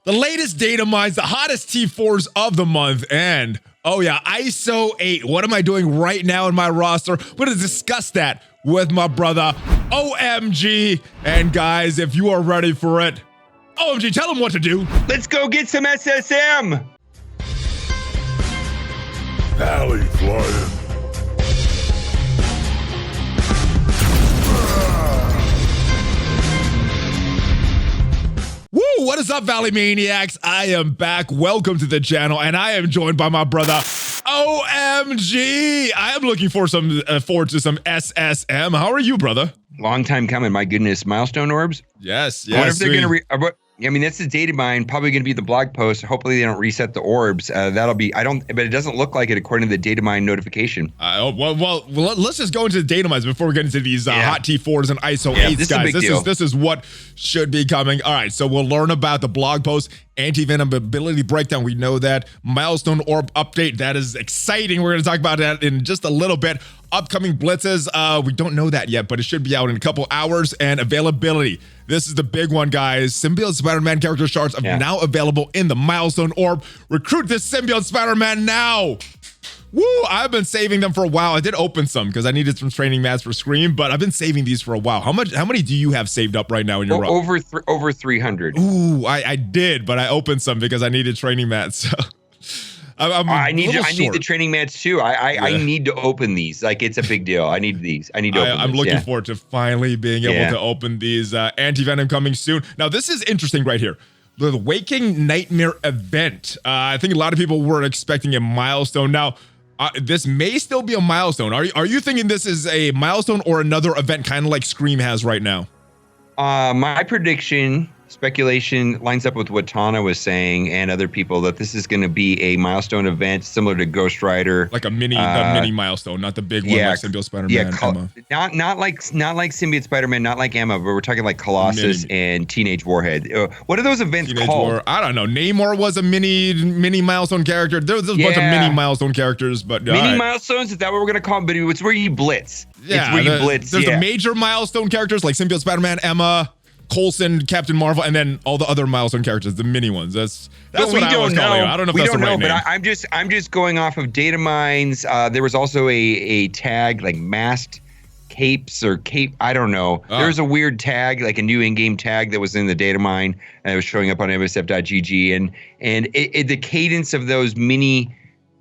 The latest data mines, the hottest T4s of the month, and oh yeah, ISO 8. What am I doing right now in my roster? We're gonna discuss that with my brother, OhEmGee. And guys, if you are ready for it, OhEmGee, tell them what to do. Let's go get some SSM. ValleyFlyin. Woo! What is up, Valley Maniacs? I am back. Welcome to the channel, and I am joined by my brother, OhEmGee. I am looking for forward to some SSM. How are you, brother? Long time coming. My goodness, Milestone Orbs. Yes. I wonder if they're gonna. I mean, that's the data mine. Probably going to be the blog post. Hopefully, they don't reset the orbs. That'll be. But it doesn't look like it according to the data mine notification. Well, let's just go into the data mines before we get into these hot T4s and ISO 8s, guys. This is what should be coming. All right, so we'll learn about the blog post, Anti-Venom ability breakdown. We know that. Milestone Orb update. That is exciting. We're going to talk about that in just a little bit. Upcoming blitzes. We don't know that yet, but it should be out in a couple hours. And availability. This is the big one, guys. Symbiote Spider-Man character charts are now available in the Milestone Orb. Recruit this Symbiote Spider-Man now. Woo! I've been saving them for a while. I did open some because I needed some training mats for Scream, but I've been saving these for a while. How many do you have saved up right now in your row? Over 300. Ooh, I did, but I opened some because I needed training mats. So. I need the training mats too. I need to open these. Like, it's a big deal. I need these. I need to open I'm looking forward to finally being able to open these. Anti-Venom coming soon. Now, this is interesting right here. The Waking Nightmare event. I think a lot of people were expecting a milestone. Now, this may still be a milestone. Are you thinking this is a milestone or another event kind of like Scream has right now? My prediction, speculation lines up with what Tana was saying and other people, that this is going to be a milestone event similar to Ghost Rider, like a mini milestone, not the big one like Symbiote Spider-Man. Not like Symbiote Spider-Man, not like Emma, but we're talking like Colossus and Teenage Warhead. What are those events called? I don't know. Namor was a mini milestone character. There was a bunch of mini milestone characters, but mini milestones, is that what we're going to call them? But it's where you blitz. Yeah, it's where you blitz. There's the major milestone characters like Symbiote Spider-Man, Emma, Coulson, Captain Marvel, and then all the other milestone characters, the mini ones. That's what I was calling it. I don't know if that's the right name. But I'm just going off of data mines. There was also a tag like masked capes or cape. I don't know. There was a weird tag, like a new in-game tag that was in the data mine, and it was showing up on MSF.gg. And the cadence of those mini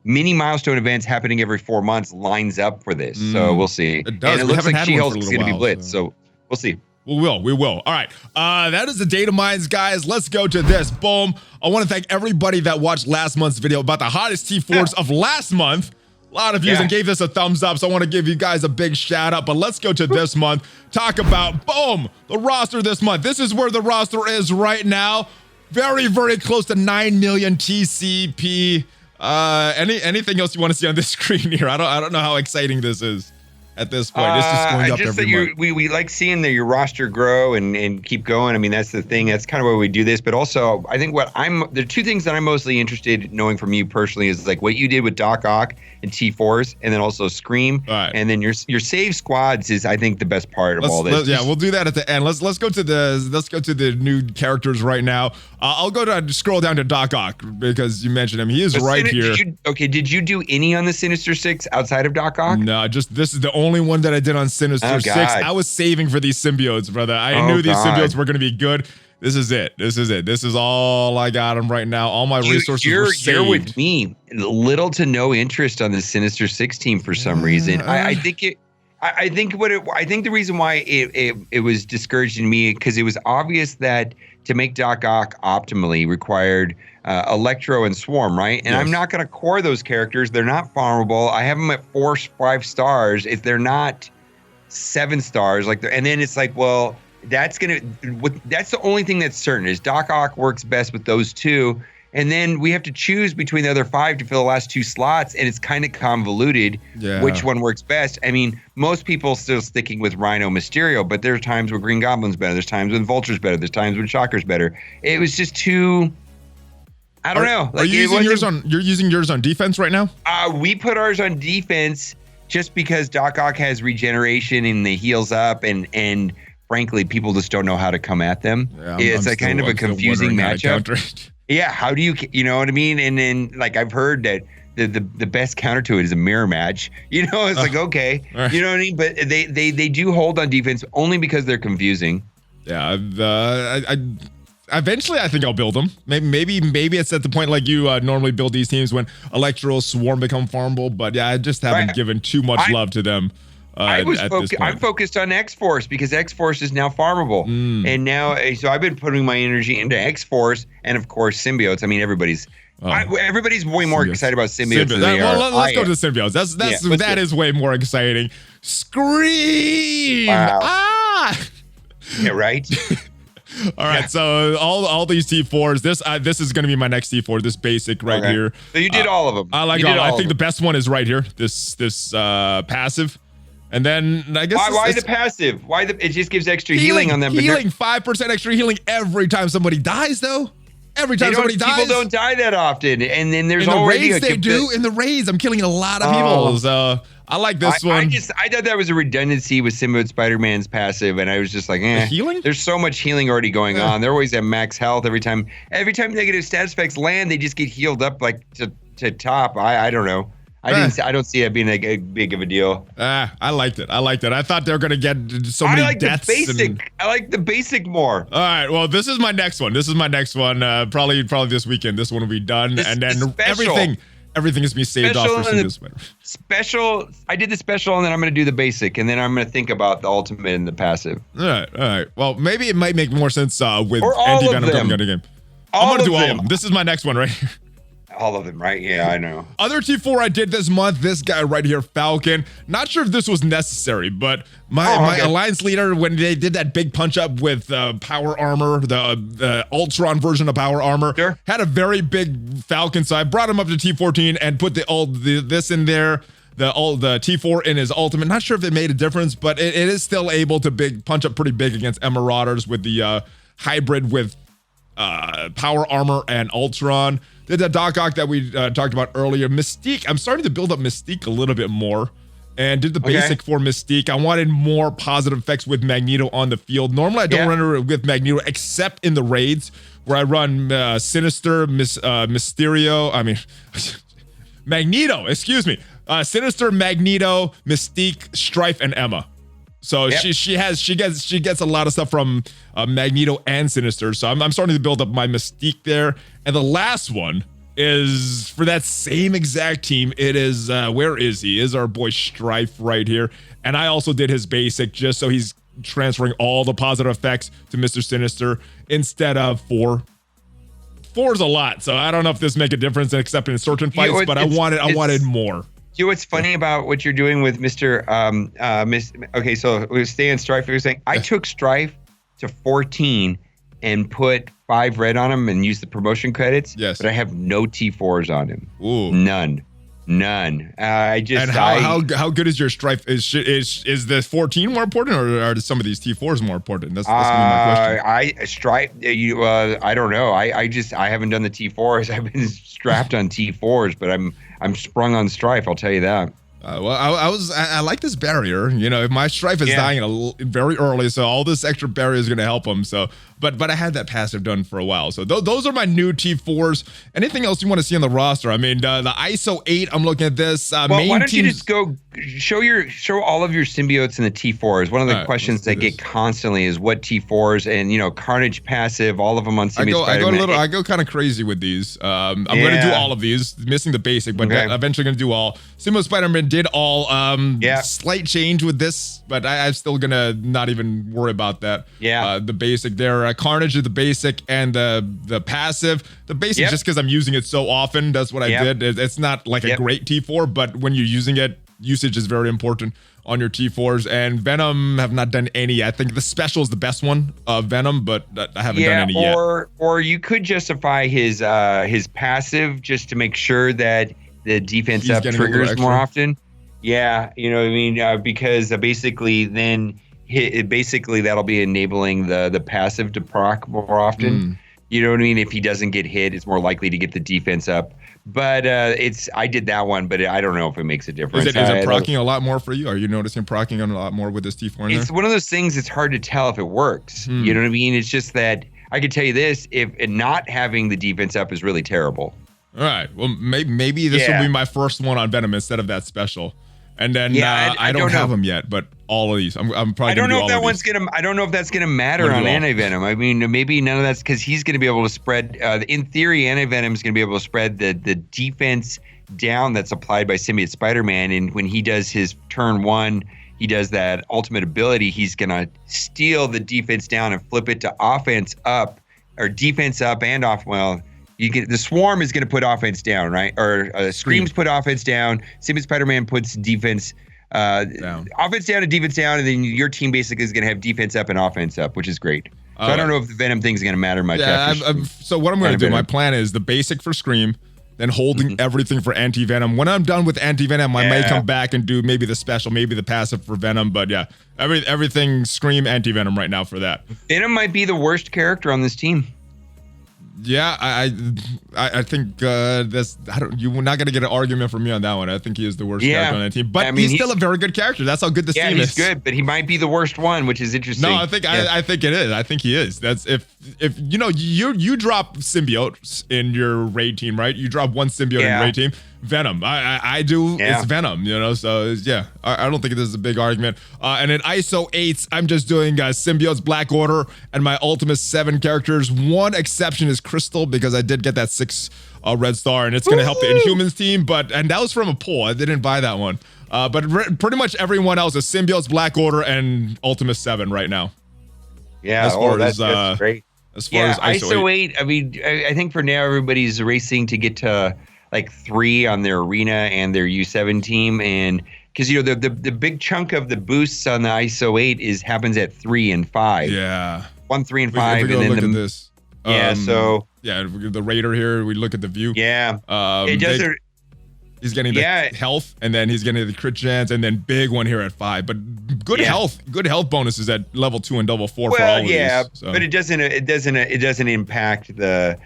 milestone events happening every 4 months lines up for this. So we'll see. It does. And it looks like She-Hulk's going to be blitzed. So we'll see. We will. All right. That is the data mines, guys. Let's go to this. Boom. I want to thank everybody that watched last month's video about the hottest T4s of last month. A lot of views and gave this a thumbs up, so I want to give you guys a big shout out. But let's go to this month. Talk about, boom, the roster this month. This is where the roster is right now. Very, very close to 9 million TCP. Anything else you want to see on this screen here? I don't know how exciting this is. At this point, it's just going up every month. We like seeing your roster grow and keep going. I mean, that's the thing. That's kind of why we do this. But also, I think the two things that I'm mostly interested in knowing from you personally is like what you did with Doc Ock and T4s, and then also Scream. Right. And then your save squads is, I think, the best part of all this. Yeah, we'll do that at the end. Let's go to the new characters right now. I'll scroll down to Doc Ock because you mentioned him. He is right here. Did you do any on the Sinister Six outside of Doc Ock? No, this is the only one that I did on Sinister 6. I was saving for these symbiotes, brother. I knew these symbiotes were going to be good. This is it. This is all I got them right now. All my resources were saved. You're with me. Little to no interest on the Sinister 6 team for some reason. I think the reason why it was discouraging to me, because it was obvious that to make Doc Ock optimally required Electro and Swarm, right? And I'm not going to core those characters. They're not farmable. I have them at 4-5 stars. If they're not 7 stars, and then it's like, well, that's the only thing that's certain is Doc Ock works best with those two. And then we have to choose between the other 5 to fill the last 2 slots, and it's kind of convoluted which one works best. I mean, most people still sticking with Rhino Mysterio, but there's times where Green Goblin's better. There's times when Vulture's better. There's times when Shocker's better. It was just too... I don't know. Are you using yours on? You're using yours on defense right now? We put ours on defense just because Doc Ock has regeneration and the heals up, and frankly, people just don't know how to come at them. Yeah, it's a kind of a confusing matchup. Yeah, how do you know what I mean? And then like I've heard that the best counter to it is a mirror match. It's like okay, you know what I mean? But they do hold on defense only because they're confusing. Yeah, eventually I think I'll build them. Maybe it's at the point like you normally build these teams when Electro, Swarm become farmable. But yeah, I just haven't given too much love to them. I'm focused on X-Force because X-Force is now farmable. And now, so I've been putting my energy into X-Force and, of course, Symbiotes. I mean, everybody's way more excited about Symbiotes than they are. Let's go to Symbiotes. That is way more exciting. Scream! Wow. Ah! Yeah, right? All right, so all these T4s. This is going to be my next T4. This basic right here. So you did all of them. I like all. I think the best one is right here. This passive. And then I guess why the passive? It just gives extra healing on them. Healing 5% extra healing every time somebody dies, though. Every time somebody dies, people don't die that often. And then there's in the raids they do. In the raids, I'm killing a lot of people. So I like this one. I thought that was a redundancy with Symbiote Spider-Man's passive, and I was just like, healing? There's so much healing already going on. They're always at max health every time. Every time negative status effects land, they just get healed up like to top. I don't know. I don't see it being a big of a deal. I liked it. I thought they were gonna get so many deaths. I like the basic more. All right. Well, this is my next one. Probably this weekend. This one will be done, and then everything is being saved off for Symbiote Special. I did the special, and then I'm gonna do the basic, and then I'm gonna think about the ultimate and the passive. All right. Well, maybe it might make more sense with Anti-Venom coming out of the game. I'm gonna do all of them. This is my next one right here. All of them, right? Yeah, I know. Other T4 I did this month, this guy right here, Falcon. Not sure if this was necessary, but my alliance leader, when they did that big punch up with power armor, the Ultron version of power armor, had a very big Falcon. So I brought him up to T14 and put this in there. The T4 in his ultimate. Not sure if it made a difference, but it is still able to punch up pretty big against Marauders with the hybrid with power armor and Ultron. Did the Doc Ock that we talked about earlier. Mystique, I'm starting to build up Mystique a little bit more. And did the basic for Mystique. I wanted more positive effects with Magneto on the field. Normally, I don't run it with Magneto except in the raids where I run Sinister, Magneto, excuse me. Sinister, Magneto, Mystique, Strife, and Emma. So she gets a lot of stuff from Magneto and Sinister. So I'm starting to build up my Mystique there. And the last one is for that same exact team. It is where is he? Is our boy Strife right here? And I also did his basic just so he's transferring all the positive effects to Mr. Sinister instead of 4. 4 is a lot, so I don't know if this make a difference except in certain fights. But I wanted more. You know what's funny about what you're doing with Mr. Okay, so we stay in Strife. You're saying I took Strife to 14 and put 5 red on him and used the promotion credits. Yes. But I have no T4s on him. Ooh. None. And how good is your Strife? Is the 14 more important, or are some of these T4s more important? That's gonna be my question. I don't know. I haven't done the T4s. I've been strapped on T4s, but I'm sprung on Strife. I'll tell you that. I like this barrier. You know, if my Strife is dying very early, so all this extra barrier is going to help him. So, but I had that passive done for a while. So those are my new T4s. Anything else you want to see on the roster? I mean, the ISO 8. I'm looking at this. Why don't you just go show all of your symbiotes in the T4s? One of the questions that get constantly is what T4s and Carnage passive. All of them on Symbiote Spider-Man. I go kind of crazy with these. I'm going to do all of these, missing the basic, but eventually going to do all. Symbiote Spider-Man did all. Slight change with this, but I'm still gonna not even worry about that. The basic there. Carnage is the basic and the passive. The basic just because I'm using it so often. That's what I did. It's not like a great T4, but when you're using it, usage is very important on your T4s. And Venom have not done any. I think the special is the best one of Venom, but I haven't done any yet. Or you could justify his passive just to make sure that the defense up triggers more often. Yeah, you know what I mean? Because basically then that'll be enabling the passive to proc more often. You know what I mean? If he doesn't get hit, it's more likely to get the defense up. But I did that one, but I don't know if it makes a difference. Is it proccing a lot more for you? Are you noticing proccing a lot more with this T4 in there? It's one of those things it's hard to tell if it works. You know what I mean? It's just that I can tell you this, if not having the defense up is really terrible. All right. Well, maybe this will be my first one on Venom instead of that special. And then I don't have them yet, but all of these, I'm probably. I don't know if that one's gonna. I don't know if that's gonna matter on Anti-Venom. I mean, maybe none of that's because he's gonna be able to spread. In theory, Anti-Venom is gonna be able to spread the defense down that's applied by Symbiote Spider-Man, and when he does his turn 1, he does that ultimate ability. He's gonna steal the defense down and flip it to offense up, or defense up and off. Well. The Swarm is going to put offense down, right? Or Screams put offense down. Symbiote Spider-Man puts defense down. Offense down and defense down, and then your team basically is going to have defense up and offense up, which is great. So I don't know if the Venom thing is going to matter much. Yeah, so what I'm going to do, my plan is the basic for Scream, then holding everything for Anti-Venom. When I'm done with Anti-Venom, I may come back and do maybe the special, maybe the passive for Venom. But yeah, everything Scream, Anti-Venom right now for that. Venom might be the worst character on this team. Yeah, I think that's you're not gonna get an argument from me on that one. I think he is the worst character on that team, but he's still a very good character. That's how good this team is. Yeah, he's good, but he might be the worst one, which is interesting. No, I think it is. I think he is. That's if you know you drop symbiotes in your raid team, right? You drop one symbiote in raid team. Venom. I do. It's Venom, you know. So I don't think this is a big argument. And in ISO 8s, I'm just doing Symbiotes Black Order and my ultimate 7 characters. One exception is Crystal because I did get that 6 red star, and it's gonna help the Inhumans team. And that was from a pull. I didn't buy that one. But pretty much everyone else is Symbiotes Black Order and Ultimate 7 right now. Yeah. That's great. As far as ISO 8, I mean, I think for now everybody's racing to get to like 3 on their arena and their U7 team, and because you know the big chunk of the boosts on the ISO 8 happens at 3 and 5. Yeah. 1, 3, and 5, and then look at this. The Raider here. We look at the view. Yeah. It doesn't. He's getting the health, and then he's getting the crit chance, and then big one here at 5. But good health bonuses at level 2 and level 4 for all of these. So. But it doesn't impact the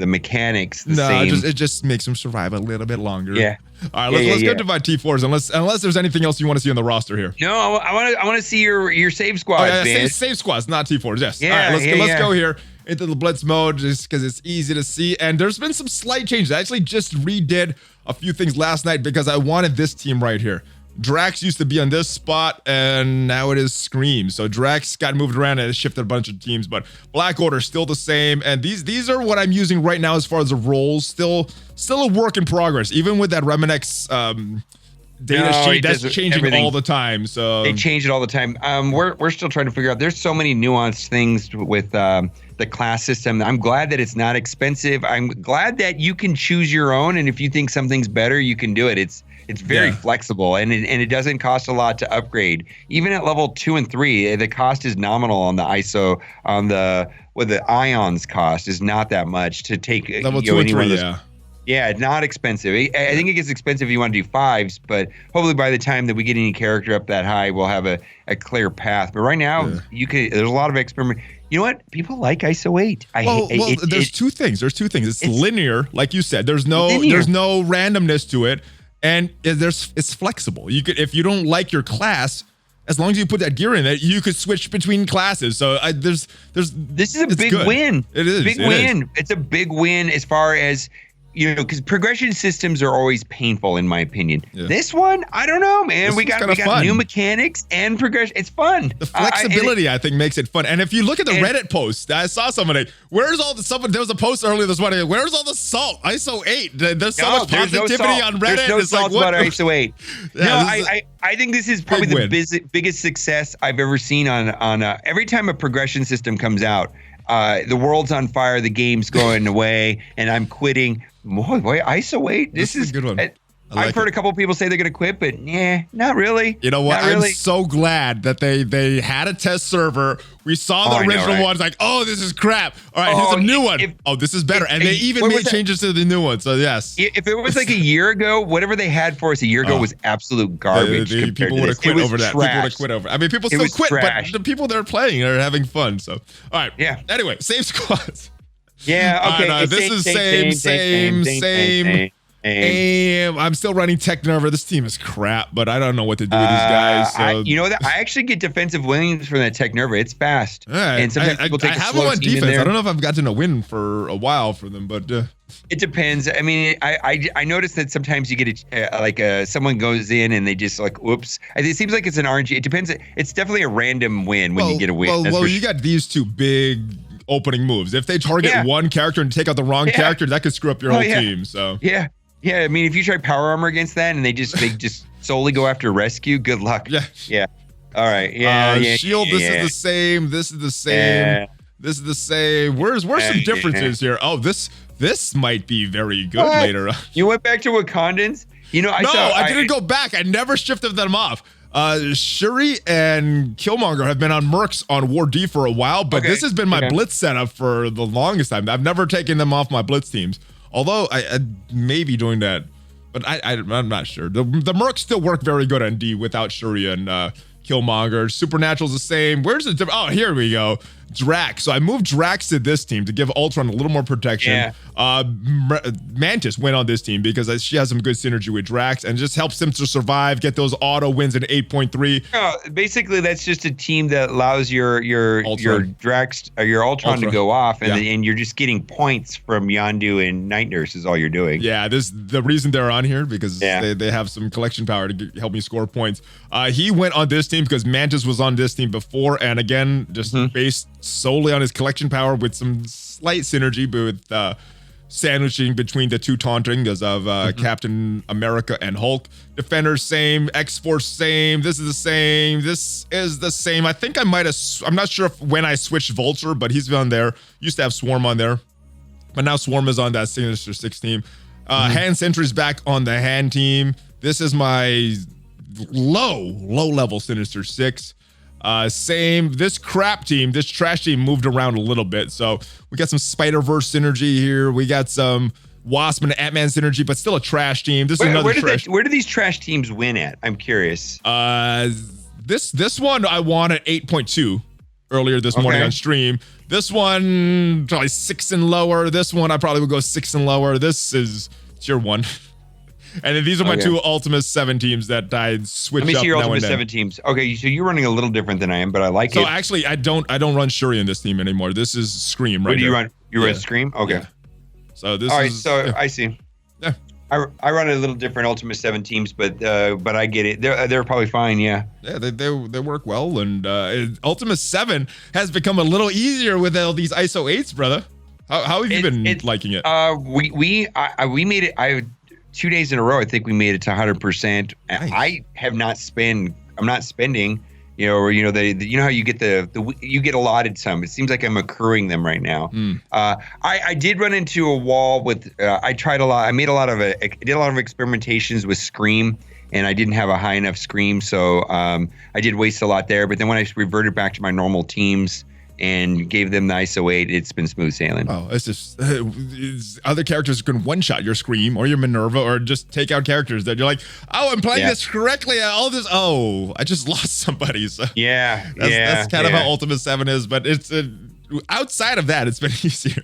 mechanics the same. It just makes him survive a little bit longer. Yeah. All right, let's go to my T4s unless there's anything else you want to see on the roster here. No, I want to see your save squads, man. Save squads, not T4s. Yes. Yeah, all right, let's go here into the Blitz mode just because it's easy to see. And there's been some slight changes. I actually just redid a few things last night because I wanted this team right here. Drax used to be on this spot, and now it is Scream. So Drax got moved around and it shifted a bunch of teams, but Black Order still the same. And these are what I'm using right now as far as the roles. Still a work in progress. Even with that Reminex data sheet, that's changing all the time. So they change it all the time. We're still trying to figure out. There's so many nuanced things with the class system. I'm glad that it's not expensive. I'm glad that you can choose your own, and if you think something's better, you can do it. It's very flexible, and it doesn't cost a lot to upgrade. Even at level 2 and 3, the cost is nominal on the ISO. On the Ions cost is not that much to take level 2 and 3. Yeah, not expensive. I think it gets expensive if you want to do 5s, but hopefully by the time that we get any character up that high, we'll have a clear path. But right now, there's a lot of experiment. You know what? People like ISO 8. There's two things. It's linear, like you said. There's no randomness to it. And it's flexible. You could, if you don't like your class, as long as you put that gear in it, you could switch between classes. So this is a big win. It is big win. It's a big win as far as, you know, because progression systems are always painful in my opinion. Yeah. This one, I don't know, man. We got new mechanics and progression. It's fun. The flexibility, I think, makes it fun. And if you look at the Reddit post, I saw somebody. Where's all the there was a post earlier this morning. Where's all the salt? ISO 8. There's so much positivity on Reddit. There's no salt about ISO 8. I think this is probably the biggest success I've ever seen on every time a progression system comes out. The world's on fire, the game's going away, and I'm quitting. Boy, ISO 8. This is a good one. I've heard a couple people say they're going to quit, but not really. You know what? I'm so glad that they had a test server. We saw the original ones, like, oh, this is crap. All right, here's a new one. This is better. And they even made changes to the new one. So, yes. If it was like a year ago, whatever they had for us a year ago was absolute garbage. People would have quit over that. People would have quit over it. I mean, people still quit, but the people that are playing are having fun. So, all right. Yeah. Anyway, save squads. Yeah, okay. This is same. I'm still running Technova. This team is crap, but I don't know what to do with these guys. So. You know that I actually get defensive wins from that Technova. It's fast. And sometimes people take a slow team defense. I don't know if I've gotten a win for a while for them, but it depends. I mean, I noticed that sometimes you get someone goes in and they just like, whoops. It seems like it's an RNG. It depends. It's definitely a random win when you get a win. Well, you got these two big opening moves. If they target one character and take out the wrong character, that could screw up your whole team. So yeah. I mean, if you try power armor against that and they just solely go after rescue, good luck. Yeah. All right. Shield. This is the same. This is the same. This is the same. Where's some differences here? Oh, this might be very good later on. You went back to Wakandans? You know, I didn't go back. I never shifted them off. Shuri and Killmonger have been on Mercs on War D for a while, but this has been my Blitz setup for the longest time. I've never taken them off my Blitz teams. Although I may be doing that, but I'm not sure. The Mercs still work very good on D without Shuri and Killmonger. Supernatural's the same. Where's the difference? Oh, here we go. Drax. So I moved Drax to this team to give Ultron a little more protection. Mantis went on this team because she has some good synergy with Drax and just helps him to survive, get those auto wins in 8.3. Basically, that's just a team that allows your Drax or your Ultron to go off, and you're just getting points from Yondu and Night Nurse is all you're doing. Yeah, the reason they're on here because they have some collection power to help me score points. He went on this team because Mantis was on this team before, and again, just based solely on his collection power with some slight synergy, but with sandwiching between the two taunting because of Captain America and Hulk. Defenders same, X-Force same, this is the same, this is the same. I think I might have, I'm not sure when I switched Vulture, but he's on there. Used to have Swarm on there, but now Swarm is on that Sinister 6 team. Hand Sentry's back on the hand team. This is my low level Sinister 6. Same, this crap team, this trash team moved around a little bit. So we got some Spider-Verse synergy here. We got some Wasp and Ant-Man synergy, but still a trash team. This is another trash. Where do these trash teams win at? I'm curious. This one I won at 8.2 earlier this morning on stream. This one probably 6 and lower. This one I probably would go 6 and lower. This is tier 1. And then these are my two Ultimate 7 teams that I switch up. Let me see your Ultimate 7 teams. Okay, so you're running a little different than I am, but I like it. So actually, I don't run Shuri in this team anymore. This is Scream right now. What do you run? You run Scream? Okay. Yeah. So this all right, so I see. Yeah. I run a little different Ultimate 7 teams, but I get it. They're probably fine, yeah. Yeah, they work well, and Ultimate 7 has become a little easier with all these ISO 8s, brother. How have you been liking it? We made it. 2 days in a row, I think we made it to 100%. Nice. I have not spent. I'm not spending. You know how you get you get allotted some. It seems like I'm accruing them right now. I did run into a wall with. I tried a lot. I did a lot of experimentations with Scream, and I didn't have a high enough Scream, so I did waste a lot there. But then when I reverted back to my normal teams and gave them the ISO 8, it's been smooth sailing. Oh, it's just other characters can one-shot your Scream or your Minerva or just take out characters that you're like, oh, I'm playing this correctly. All this, I just lost somebody. So that's kind of how Ultimate 7 is, but it's outside of that, it's been easier.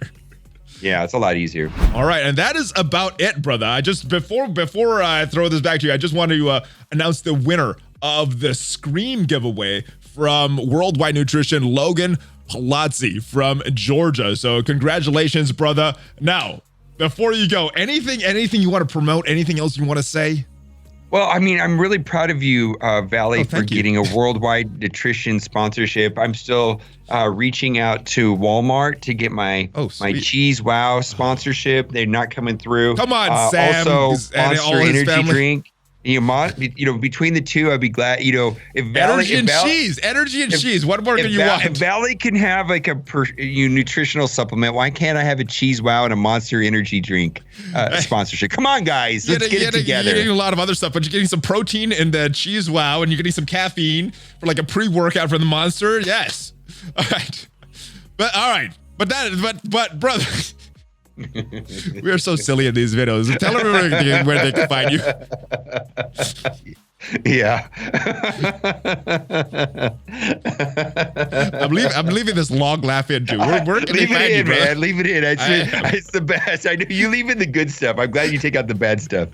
Yeah, it's a lot easier. All right, and that is about it, brother. I just before I throw this back to you, I just want to announce the winner of the Scream giveaway from Worldwide Nutrition, Logan Palazzi from Georgia. So congratulations, brother. Now, before you go, anything you want to promote? Anything else you want to say? Well, I mean, I'm really proud of you, Valley, for getting a Worldwide Nutrition sponsorship. I'm still reaching out to Walmart to get my Cheese Wow sponsorship. They're not coming through. Come on, Sam. Also, Monster Energy drink. Between the two, I'd be glad. If Valley energy and cheese. What more do you want? If Valley can have like a nutritional supplement, why can't I have a Cheese Wow and a Monster Energy drink sponsorship? Come on, guys, let's get it together. You're getting a lot of other stuff, but you're getting some protein in the Cheese Wow, and you're getting some caffeine for like a pre-workout for the Monster. Yes, all right, but brother. We are so silly in these videos. Tell everyone where they can find you. Yeah. I'm leaving this long laugh in too. We're leave it in, man. Leave it in. It's the best. I know you leave in the good stuff. I'm glad you take out the bad stuff.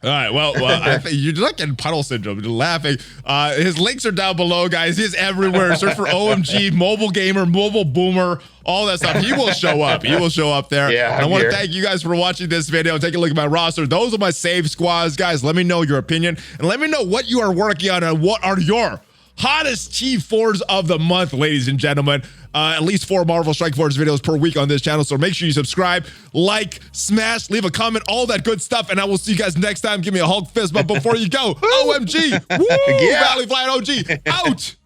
All right. Well, I think you're like in puddle syndrome. You're laughing. His links are down below, guys. He's everywhere. Search for OhEmGee, mobile gamer, mobile boomer, all that stuff. He will show up. He will show up there. Yeah, and I want to thank you guys for watching this video. Take a look at my roster. Those are my save squads, guys. Let me know your opinion and let me know what you are working on and what are your hottest T4s of the month, ladies and gentlemen. At least 4 Marvel Strike Force videos per week on this channel. So make sure you subscribe, like, smash, leave a comment, all that good stuff. And I will see you guys next time. Give me a Hulk fist. But before you go, OhEmGee, woo, Yeah. ValleyFlyin OG, out.